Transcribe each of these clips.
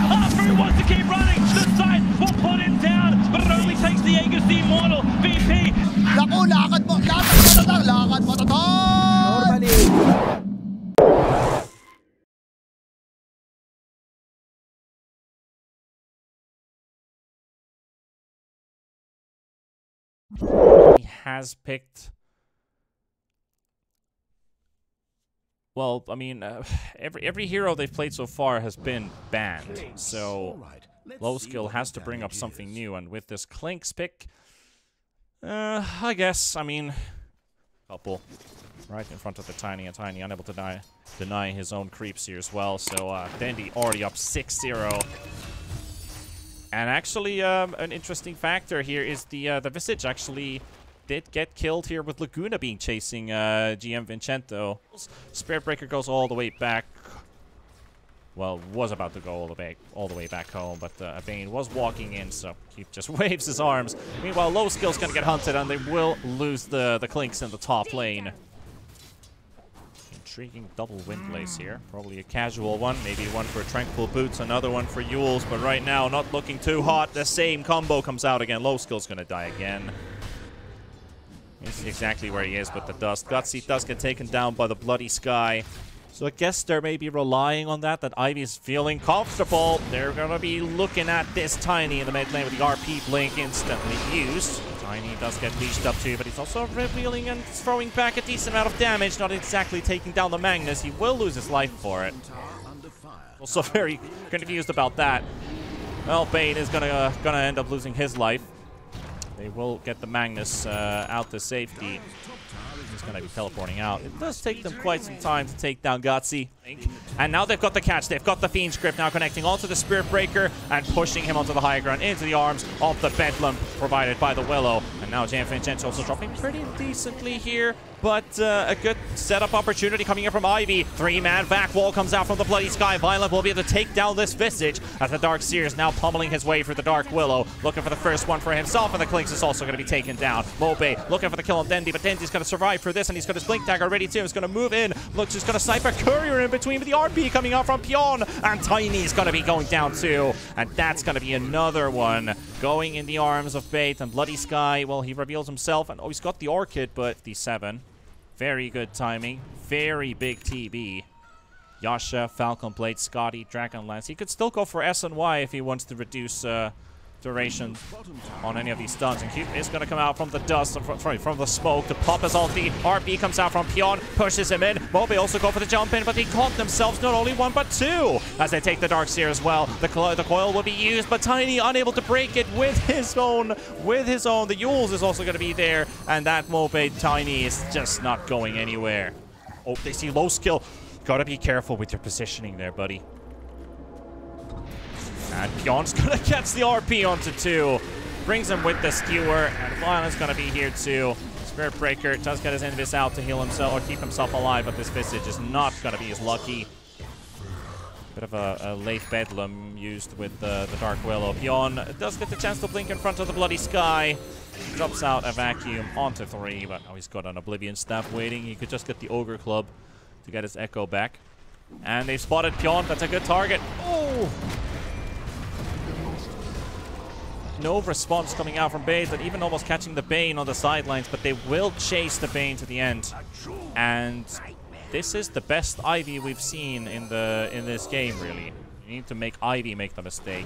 Arthur wants to keep running. The side will put him down, but it only takes the Aegis the Immortal. VP. Naku, lakad mo Normally. He has picked. Well, I mean, every hero they've played so far has been banned, so low skill has to bring up something new. And with this Clink's pick, I guess, I mean, couple right in front of the Tiny, and Tiny unable to deny his own creeps here as well. So Dandy already up 6-0. And actually, an interesting factor here is the Visage actually did get killed here with Laguna being chasing GM Vincento. Spirit Breaker goes all the way back. Well, was about to go all the way back home, but Bane was walking in, so he just waves his arms. Meanwhile, low skill's gonna get hunted, and they will lose the Clinks in the top lane. Intriguing double wind blaze here. Probably a casual one. Maybe one for Tranquil Boots, another one for Yules, but right now, not looking too hot. The same combo comes out again. Low skill's gonna die again. This is exactly where he is with the dust. Gutsy does get taken down by the Bloody Sky. So I guess they're maybe relying on that Ivy's feeling comfortable. They're going to be looking at this Tiny in the mid lane with the RP blink instantly used. Tiny does get leashed up too, but he's also revealing and throwing back a decent amount of damage. Not exactly taking down the Magnus. He will lose his life for it. Also very confused about that. Well, Bane is gonna end up losing his life. They will get the Magnus out to safety. He's going to be teleporting out. It does take them quite some time to take down Gutsy. And now they've got the catch. They've got the Fiend Script now connecting onto the Spirit Breaker and pushing him onto the high ground into the arms of the Bedlam provided by the Willow. And now Jan Vincento also dropping pretty decently here. But a good setup opportunity coming in from Ivy. 3-man back wall comes out from the Bloody Sky. Violent will be able to take down this Visage as the Dark Seer is now pummeling his way through the Dark Willow. Looking for the first one for himself, and the Clinks is also going to be taken down. Mobe looking for the kill on Dendy, but Dendy's going to survive through this, and he's got his Blink Dagger ready too. He's going to move in. Looks, he's going to snipe a Courier in between with the RP coming out from Pion, and Tiny's going to be going down too. And that's going to be another one going in the arms of Bait, and Bloody Sky, well, he reveals himself, and oh, he's got the Orchid, but the 7. Very good timing. Very big TB. Yasha, Falcon Blade, Scotty, Dragonlance. He could still go for S and Y if he wants to reduce duration on any of these stuns. And Cube is going to come out from the dust, from the smoke to pop his ulti. RP comes out from Pion, pushes him in. Mobe also go for the jump in, but they caught themselves not only one but two as they take the Dark Seer as well. The coil will be used, but Tiny unable to break it with his own. The Yules is also going to be there, and that Mobe Tiny is just not going anywhere. Oh, they see low skill. Gotta be careful with your positioning there, buddy. And Pion's gonna catch the RP onto 2. Brings him with the skewer, and Violent's gonna be here too. Spirit Breaker does get his Invis out to heal himself or keep himself alive, but this Visage is not gonna be as lucky. Bit of a late Bedlam used with the Dark Willow. Pion does get the chance to blink in front of the Bloody Sky. Drops out a vacuum onto 3, but now he's got an Oblivion Staff waiting. He could just get the Ogre Club to get his Echo back. And they've spotted Pion. That's a good target. Oh! No response coming out from Bane, but even almost catching the Bane on the sidelines, but they will chase the Bane to the end. And this is the best Ivy we've seen in this game, really. You need to make Ivy make the mistake.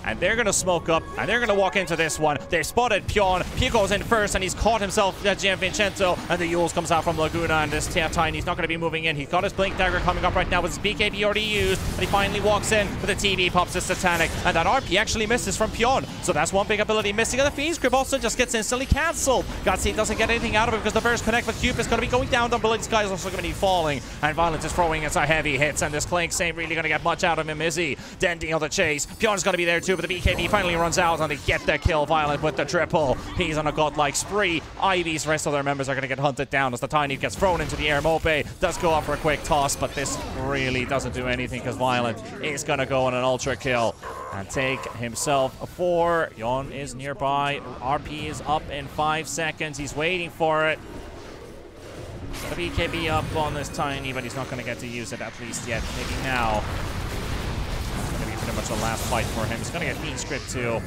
And they're going to smoke up, and they're going to walk into this one. They spotted Pion. He goes in first, and he's caught himself at Gian Vincenzo. And the Yules comes out from Laguna, and this Tiny's not going to be moving in. He's got his Blink Dagger coming up right now with his BKB already used. And he finally walks in, but the TV pops his Satanic. And that RP actually misses from Pion. So that's one big ability missing. And the Fiend Script also just gets instantly cancelled. Gutsy doesn't get anything out of it because the Burst Connect with Cube is going to be going down. The Bloody Sky is also going to be falling. And Violence is throwing in some heavy hits. And this Clinks ain't really going to get much out of him, is he? Dendy on the chase. Pion's going to be there too, but the BKB finally runs out, and they get the kill. Violent with the triple. He's on a godlike spree. Ivy's rest of their members are going to get hunted down as the Tiny gets thrown into the air. Mope does go up for a quick toss, but this really doesn't do anything because Violent is going to go on an ultra kill and take himself a 4. Yon is nearby. RP is up in 5 seconds. He's waiting for it. The BKB up on this Tiny, but he's not going to get to use it at least yet. Maybe now. pretty much the last fight for him. He's going to get Fiend Script too.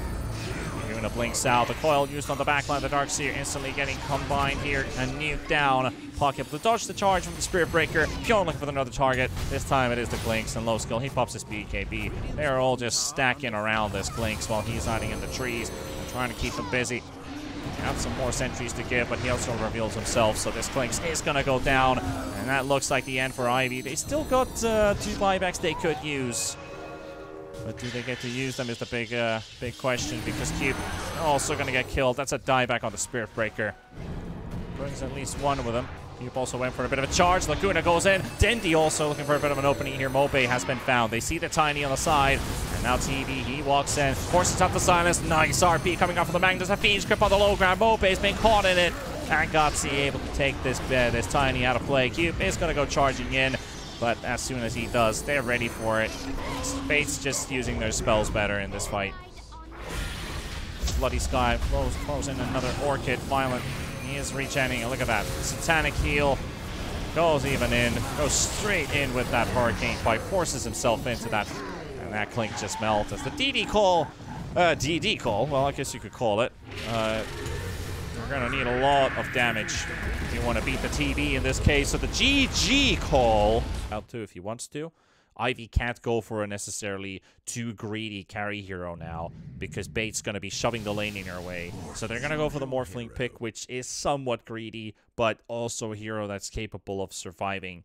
Laguna blinks out. The coil used on the backline. The Darkseer instantly getting combined here and nuked down. Puck able to dodge the charge from the Spirit Breaker. Pure looking for another target. This time it is the Glinks and Low Skill. He pops his BKB. They're all just stacking around this Glinks while he's hiding in the trees and trying to keep them busy. Have some more sentries to give, but he also reveals himself, so this Glinks is going to go down, and that looks like the end for Ivy. They still got 2 buybacks they could use, but do they get to use them is the big question, because Cube also going to get killed. That's a dieback on the Spirit Breaker. Brings at least one with him. Cube also went for a bit of a charge. Laguna goes in. Dendi also looking for a bit of an opening here. Mobe has been found. They see the Tiny on the side. And now TV, he walks in. Forces up the silence. Nice RP coming up from the Magnus. A Fiend Script on the low ground. Mobe's been caught in it. And Gotzi able to take this Tiny out of play. Cube is going to go charging in. But as soon as he does, they're ready for it. Fate's just using their spells better in this fight. Bloody Sky throws in another Orchid. Violent. He is regenerating. Look at that. Satanic Heal. Goes even in. Goes straight in with that Hurricane Fight. Forces himself into that. And that Clink just melts. As the DD call. DD call. Well, I guess you could call it. You're going to need a lot of damage if you want to beat the TB in this case. So the GG call. Out too if he wants to. Ivy can't go for a necessarily too greedy carry hero now because Bait's going to be shoving the lane in your way. So they're going to go for the Morphling pick, which is somewhat greedy, but also a hero that's capable of surviving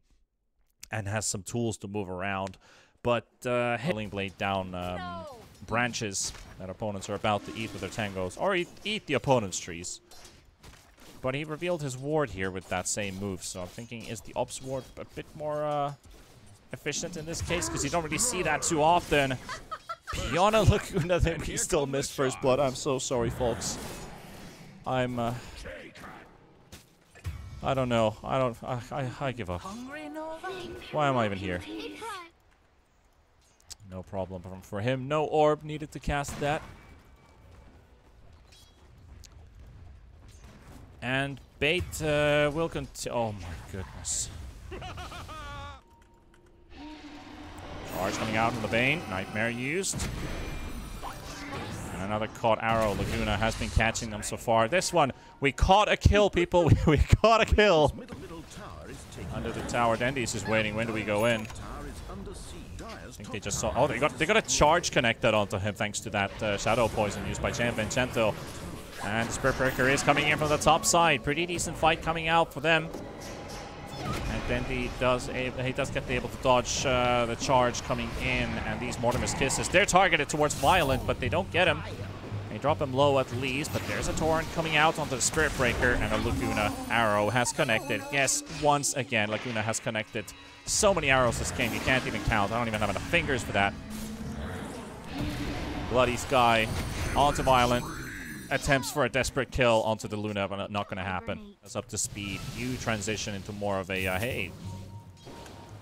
and has some tools to move around. But Healing Blade down branches that opponents are about to eat with their tangos, or eat the opponent's trees. But he revealed his ward here with that same move, so I'm thinking, is the Ops ward a bit more efficient in this case, because you don't really see that too often. Piana Laguna, then he still missed first blood. I'm so sorry, folks. I don't know. I give up. Why am I even here? No problem for him. No orb needed to cast that. And Bait will continue. Oh my goodness. Charge coming out in the Bane. Nightmare used. And another caught arrow. Laguna has been catching them so far. This one, we caught a kill, people. We caught a kill. Under the tower. Dendy's just waiting. When do we go in? I think they just saw. Oh, they got a charge connected onto him thanks to that shadow poison used by Vincenzo. And Spirit Breaker is coming in from the top side. Pretty decent fight coming out for them. And then he does get able to dodge the charge coming in, and these Mortimer's Kisses, they're targeted towards Violent, but they don't get him. They drop him low at least, but there's a Torrent coming out onto the Spirit Breaker, and a Laguna arrow has connected. Yes, once again, Laguna has connected. So many arrows this game, you can't even count. I don't even have enough fingers for that. Bloody Sky onto Violent. Attempts for a desperate kill onto the Luna, but not going to happen. It's up to speed. You transition into more of a, hey,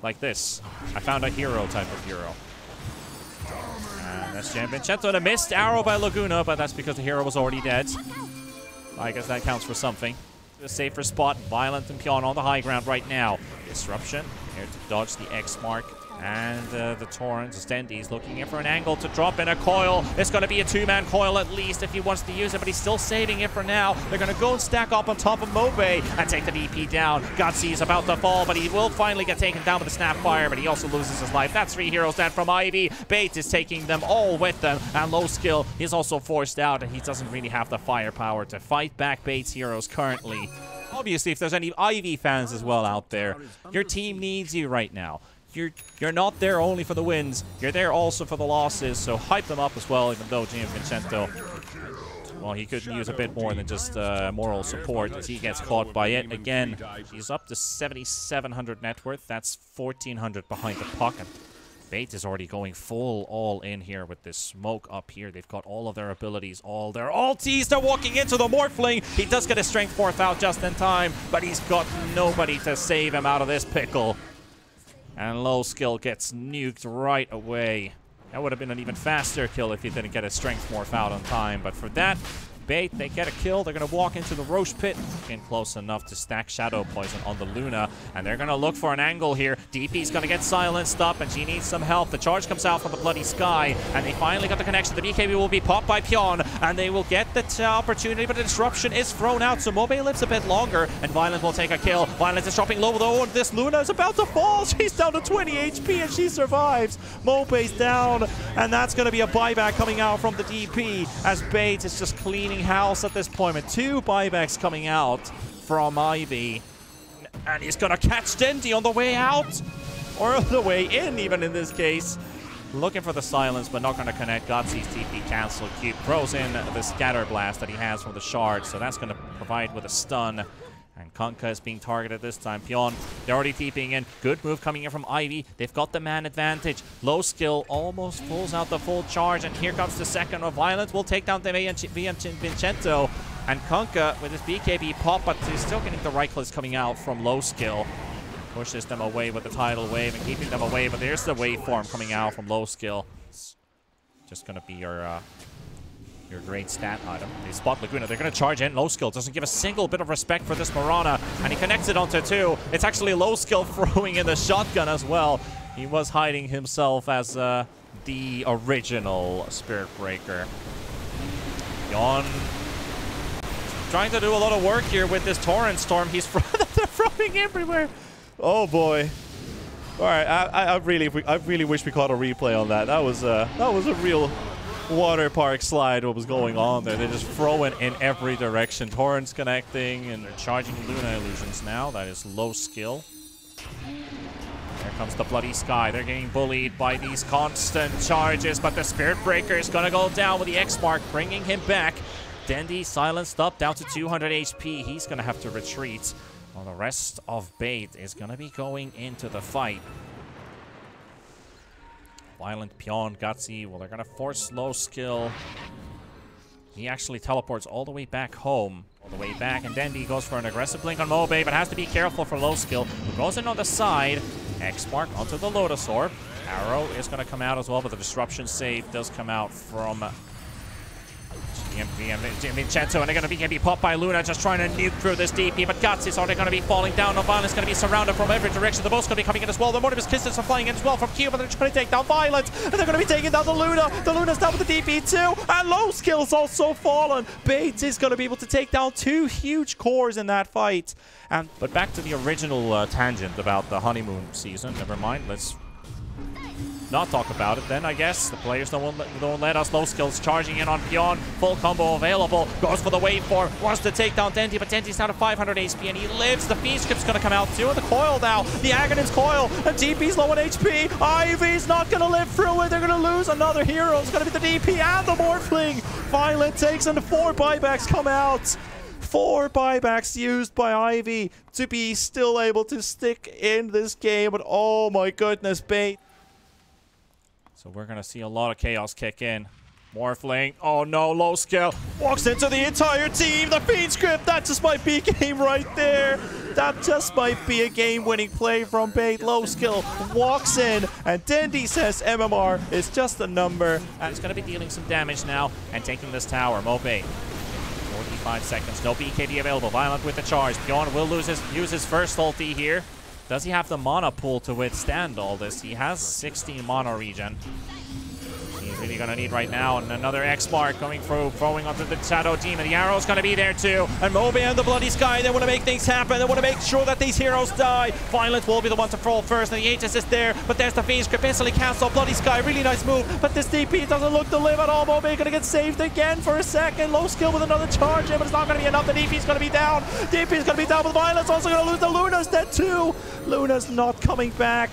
like this. I found a hero type of hero. And that's Vincenzo. And a missed arrow by Laguna, but that's because the hero was already dead. I guess that counts for something. A safer spot. Violent and Pion on the high ground right now. Disruption. Here to dodge the X mark. And the Torrent, Stendy's looking in for an angle to drop in a coil. It's going to be a 2-man coil at least if he wants to use it, but he's still saving it for now. They're going to go and stack up on top of Mobe and take the DP down. Gutsy is about to fall, but he will finally get taken down with the Snapfire, but he also loses his life. That's 3 heroes dead from Ivy. Bait is taking them all with them, and Low Skill is also forced out, and he doesn't really have the firepower to fight back Bait's heroes currently. Obviously, if there's any Ivy fans as well out there, your team needs you right now. You're not there only for the wins. You're there also for the losses, so hype them up as well, even though Vincenzo, well, he could use a bit more than just moral support as he gets caught by it. Again, he's up to 7,700 net worth. That's 1,400 behind the puck. And Bait is already going full all in here with this smoke up here. They've got all of their abilities, all their ulties. They're walking into the Morphling. He does get his strength 4th out just in time, but he's got nobody to save him out of this pickle. And Low Skill gets nuked right away. That would have been an even faster kill if he didn't get his strength morph out on time. But for that, Bait, they get a kill. They're going to walk into the Roche pit. Getting close enough to stack Shadow Poison on the Luna. And they're going to look for an angle here. DP's going to get silenced up, and she needs some help. The charge comes out from the Bloody Sky, and they finally got the connection. The BKB will be popped by Pion, and they will get the opportunity, but the disruption is thrown out, so Mobe lives a bit longer, and Violent will take a kill. Violent is dropping low, though, and this Luna is about to fall. She's down to 20 HP, and she survives. Mobe's down, and that's going to be a buyback coming out from the DP, as Bait is just cleaning house at this point, with 2 buybacks coming out from Ivy. And he's gonna catch Dendy on the way out, or the way in, even in this case. Looking for the silence, but not gonna connect. Gotsy's TP cancel. Cube throws in the scatter blast that he has from the shard, so that's gonna provide with a stun. And Kunkka is being targeted this time. Pion, they're already TPing in. Good move coming in from Ivy. They've got the man advantage. Low skill almost pulls out the full charge. And here comes the second of Violent. Will take down Vincento. And Kunkka with his BKB pop, but he's still getting the right clicks coming out from low skill. Pushes them away with the tidal wave and keeping them away. But there's the waveform coming out from low skill. It's just going to be your great stat item. They spot Laguna. They're going to charge in. Low skill doesn't give a single bit of respect for this Mirana, and he connects it onto 2. It's actually low skill throwing in the shotgun as well. He was hiding himself as the original Spirit Breaker. Yon trying to do a lot of work here with this Torrent Storm. He's throwing everywhere. Oh boy. All right, I really wish we caught a replay on that. That was a real water park slide. What was going on there? They're just throwing in every direction. Torrent's connecting, and they're charging Luna illusions now. That is low skill. There comes the Bloody Sky. They're getting bullied by these constant charges, but the Spirit Breaker is gonna go down with the X mark, bringing him back. Dendy silenced up, down to 200 HP. He's gonna have to retreat. While the rest of Bait is gonna be going into the fight. Violent, Pion, Gutsy. Well, they're going to force low skill. He actually teleports all the way back home. All the way back. And Dendy goes for an aggressive blink on Mobe, but has to be careful for low skill. Goes in on the side. X-Mark onto the Lotus Orb. Arrow is going to come out as well, but the disruption save does come out from Vincenzo, and they're going to be popped by Luna, just trying to nuke through this DP, but Guts is already going to be falling down. No, Violent's going to be surrounded from every direction. The boat's going to be coming in as well. The Mortimer's Kisses are flying in as well from Cube, and they're trying to take down Violent, and they're going to be taking down the Luna. The Luna's down with the DP too, and low skill's also fallen. Bates is going to be able to take down 2 huge cores in that fight. But back to the original tangent about the honeymoon season. Never mind, let's not talk about it then, I guess. The players don't let us. Low skills charging in on Pion. Full combo available. Goes for the waveform. Wants to take down Dendy, but Dendy's down to 500 HP and he lives. The Feast Script's going to come out too. And the coil now. The Aghanim's coil. And DP's low on HP. Ivy's not going to live through it. They're going to lose another hero. It's going to be the DP and the Morphling. Violent takes and 4 buybacks come out. 4 buybacks used by Ivy to be still able to stick in this game. But oh my goodness, Bait. So we're going to see a lot of chaos kick in. Morphling. Oh no, low skill. Walks into the entire team. The Fiend Script. That just might be a game right there. That just might be a game-winning play from Bait. Low skill walks in, and Dendy says MMR is just a number. And it's going to be dealing some damage now and taking this tower. Mobe. 45 seconds. No BKB available. Violent with the charge. Pion will use his first ulti here. Does he have the mana pool to withstand all this? He has 16 mana regen. He's really going to need right now. And another X-Mark coming through, throwing onto the Shadow Demon. The arrow's going to be there too. And Mobe and the Bloody Sky, they want to make things happen. They want to make sure that these heroes die. Violent will be the one to fall first, and the Aegis is there. But there's the Fiend Script, instantly cancel. Bloody Sky, really nice move. But this DP doesn't look to live at all. Mobe going to get saved again for a second. Low skill with another charge in, but it's not going to be enough. The DP's going to be down. DP's going to be down with Violence. Also going to lose. The Luna's dead too. Luna's not coming back.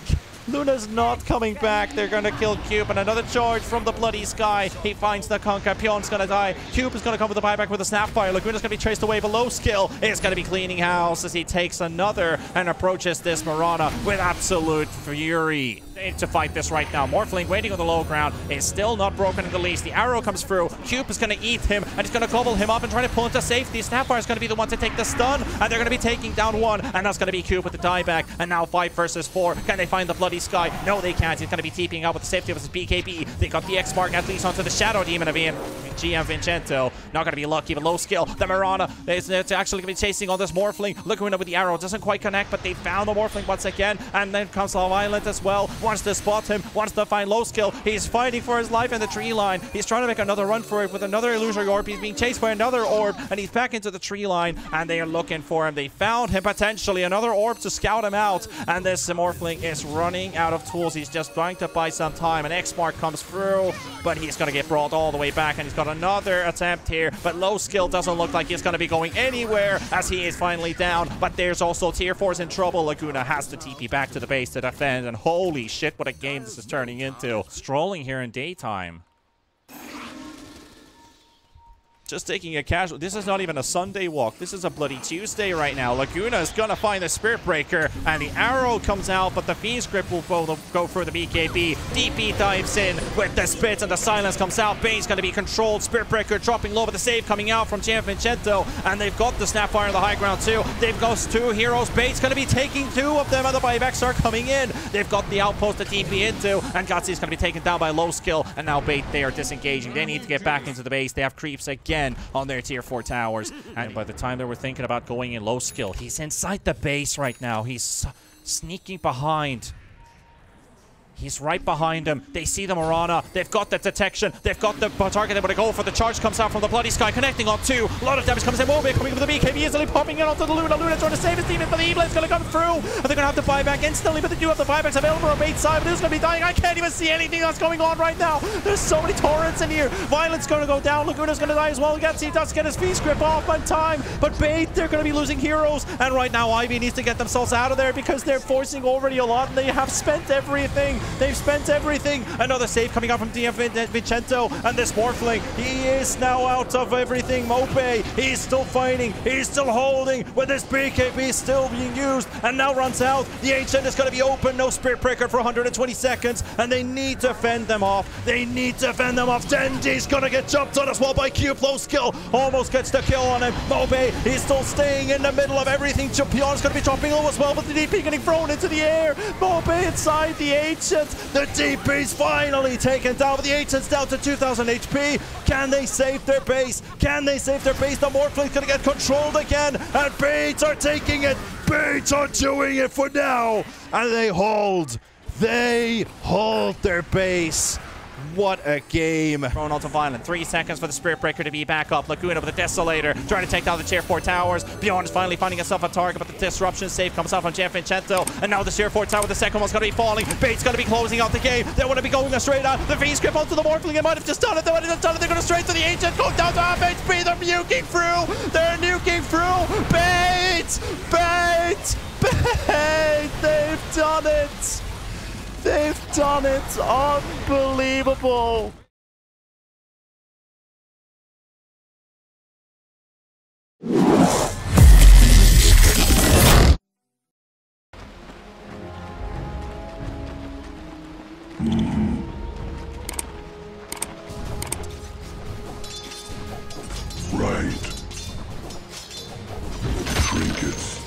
Luna's not coming back. They're going to kill Cube, and another charge from the Bloody Sky. He finds the Kunkka. Pion's going to die. Cube is going to come with the buyback with a Snapfire. Laguna's going to be traced away below skill. Is going to be cleaning house as he takes another and approaches this Mirana with absolute fury. They need to fight this right now. Morphling waiting on the low ground is still not broken in the least. The arrow comes through. Cube is going to eat him, and he's going to gobble him up and try to pull into safety. Snapfire is going to be the one to take the stun, and they're going to be taking down 1, and that's going to be Cube with the dieback. And now 5 versus 4. Can they find the Bloody Sky? No, they can't. He's going to be TPing out with the safety of his BKB. They got the X-Mark at least onto the Shadow Demon of Ian. GM Vincenzo. Not going to be lucky, but low skill. The Mirana is actually going to be chasing on this Morphling. Laguna with the arrow. Doesn't quite connect, but they found the Morphling once again. And then comes the Violent as well. Wants to spot him. Wants to find low skill. He's fighting for his life in the tree line. He's trying to make another run for it with another illusory orb. He's being chased by another orb, and he's back into the tree line, and they are looking for him. They found him potentially. Another orb to scout him out, and this Morphling is running out of tools. He's just trying to buy some time. An X-Mark comes through, but he's going to get brought all the way back, and he's got another attempt here, but low skill doesn't look like he's going to be going anywhere as he is finally down. But there's also tier 4's in trouble. Laguna has to TP back to the base to defend, and holy shit, what a game this is turning into. Strolling here in daytime. Just taking a casual. This is not even a Sunday walk. This is a bloody Tuesday right now. Laguna is going to find the Spirit Breaker, and the arrow comes out, but the Fiend's Grip will go for the BKB. DP dives in with the spits, and the silence comes out. Bane's going to be controlled. Spirit Breaker dropping low, but the save coming out from GM Vincenzo, and they've got the Snapfire on the high ground too. They've got 2 heroes. Bane's going to be taking 2 of them, and the buybacks are coming in. They've got the outpost to TP into, and Gotzi's going to be taken down by low skill, and now Bait, they are disengaging. They need to get back into the base. They have creeps again on their tier 4 towers, and by the time they were thinking about going in low skill, he's inside the base right now. He's sneaking behind. He's right behind him. They see the Mirana. They've got the detection. They've got the target. They want to go for the charge. Comes out from the Bloody Sky, connecting on 2. A lot of damage comes in. Mobe coming with the BKB, easily popping in onto the Luna. Luna trying to save his demon, but the Evil is going to come through. And they're going to have to buy back instantly, but they do have the buybacks available on Bait's side. But who's going to be dying? I can't even see anything that's going on right now. There's so many torrents in here. Violent's going to go down. Laguna's going to die as well. He does get his Fiend's Grip off on time, but Bait, they're going to be losing heroes. And right now, Ivy needs to get themselves out of there because they're forcing already a lot, and they have spent everything. They've spent everything. Another save coming out from DM Vincenzo, and this Morphling, he is now out of everything. Mope, he's still fighting, he's still holding, with this BKB still being used, and now runs out. The Ancient is going to be open, no Spirit Breaker for 120 seconds, and they need to fend them off. They need to fend them off. Denji's going to get jumped on as well by Cube. Low skill, almost gets the kill on him. Mope, he's still staying in the middle of everything. Champion's going to be dropping low as well, but the DP getting thrown into the air. Mope inside the Ancient. The DP's finally taken down, but the Ancient's down to 2000 HP. Can they save their base? Can they save their base? The Morphling's gonna get controlled again, and Baits are taking it. Baits are doing it for now, and they hold. They hold their base. What a game. Thrown onto Violent. 3 seconds for the Spirit Breaker to be back up. Laguna with the Desolator trying to take down the tier 4 towers. Beyond is finally finding himself a target, but the disruption save comes out from Jeff Vincenzo. And now the tier 4 tower, the second one's going to be falling. Bait's going to be closing out the game. They want to be going straight out. The Fiend's Grip onto the Morphling. They might have just done it. They might have just done it. They're going to straight to the Ancient. Go down to half HP. They're nuking through. They're nuking through. Bait! Bait! Bait! They've done it. They've done it! Unbelievable! Right. Trinkets.